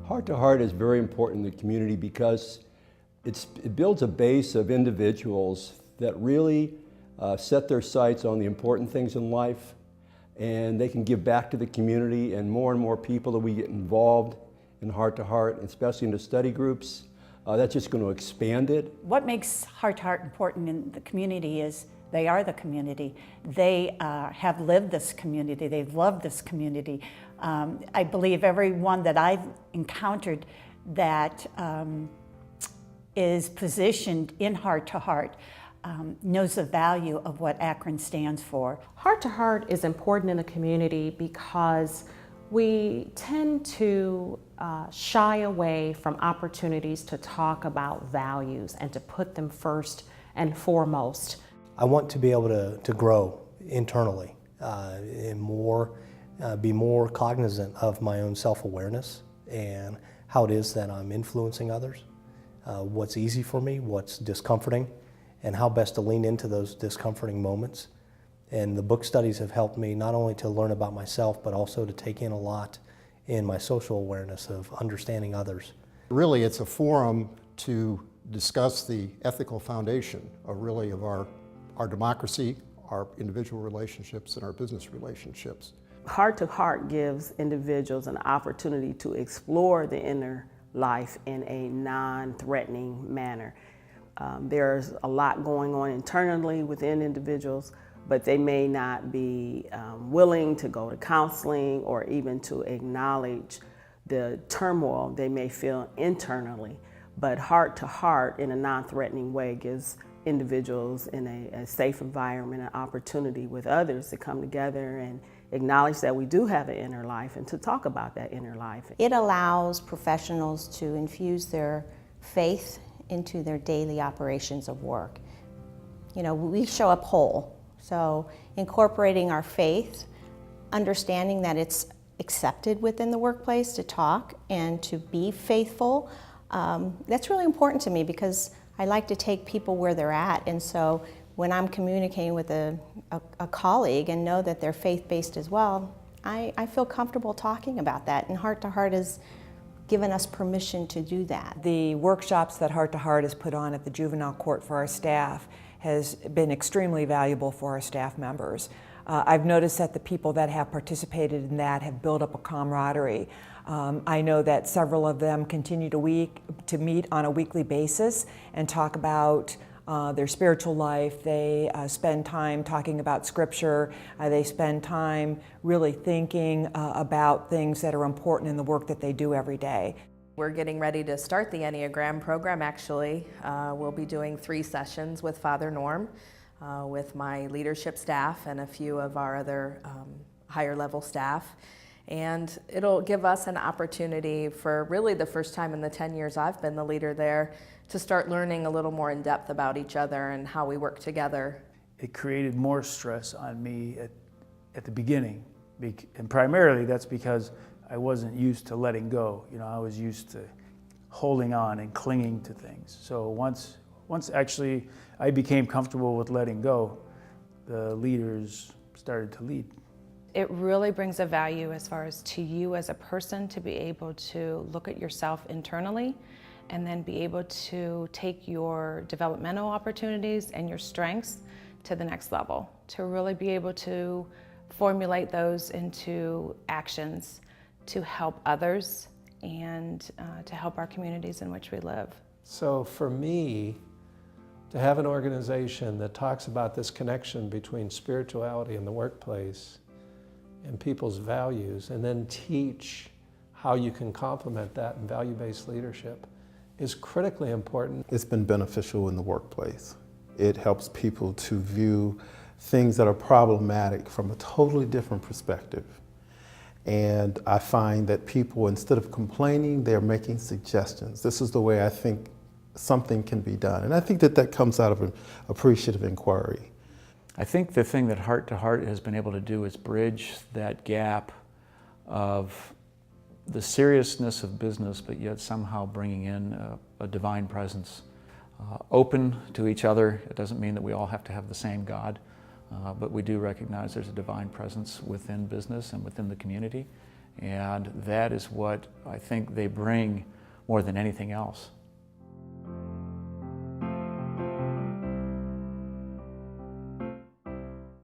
Heart to Heart is very important in the community because it builds a base of individuals that really set their sights on the important things in life, and they can give back to the community, and more people that we get involved in Heart to Heart, especially in the study groups. That's just going to expand it. What makes Heart to Heart important in the community is they are the community. They have lived this community. They've loved this community. I believe everyone that I've encountered that is positioned in Heart to Heart knows the value of what Akron stands for. Heart to Heart is important in the community because we tend to shy away from opportunities to talk about values and to put them first and foremost. I want to be able to grow internally and be more cognizant of my own self-awareness and how it is that I'm influencing others, what's easy for me, what's discomforting, and how best to lean into those discomforting moments. And the book studies have helped me not only to learn about myself, but also to take in a lot in my social awareness of understanding others. Really, it's a forum to discuss the ethical foundation of our democracy, our individual relationships, and our business relationships. Heart to Heart gives individuals an opportunity to explore the inner life in a non-threatening manner. There's a lot going on internally within individuals, but they may not be willing to go to counseling or even to acknowledge the turmoil they may feel internally. But Heart to Heart in a non-threatening way gives individuals in a safe environment an opportunity with others to come together and acknowledge that we do have an inner life and to talk about that inner life. It allows professionals to infuse their faith into their daily operations of work. You know, we show up whole, so incorporating our faith, understanding that it's accepted within the workplace to talk and to be faithful, that's really important to me because I like to take people where they're at, and so when I'm communicating with a colleague and know that they're faith-based as well, I feel comfortable talking about that, and Heart to Heart has given us permission to do that. The workshops that Heart to Heart has put on at the juvenile court for our staff has been extremely valuable for our staff members. I've noticed that the people that have participated in that have built up a camaraderie. I know that several of them continue to meet on a weekly basis and talk about their spiritual life. They spend time talking about scripture. They spend time really thinking about things that are important in the work that they do every day. We're getting ready to start the Enneagram program, actually. We'll be doing 3 sessions with Father Norm, with my leadership staff and a few of our other higher level staff. And it'll give us an opportunity for really the first time in the 10 years I've been the leader there to start learning a little more in depth about each other and how we work together. It created more stress on me at the beginning. And primarily that's because I wasn't used to letting go. You know, I was used to holding on and clinging to things. So once actually I became comfortable with letting go, the leaders started to lead. It really brings a value as far as to you as a person to be able to look at yourself internally and then be able to take your developmental opportunities and your strengths to the next level, to really be able to formulate those into actions to help others and to help our communities in which we live. So for me, to have an organization that talks about this connection between spirituality and the workplace and people's values, and then teach how you can complement that in value-based leadership is critically important. It's been beneficial in the workplace. It helps people to view things that are problematic from a totally different perspective. And I find that people, instead of complaining, they're making suggestions. This is the way I think something can be done. And I think that that comes out of an appreciative inquiry. I think the thing that Heart to Heart has been able to do is bridge that gap of the seriousness of business, but yet somehow bringing in a divine presence. Open to each other. It doesn't mean that we all have to have the same God, but we do recognize there's a divine presence within business and within the community, And that is what I think they bring more than anything else.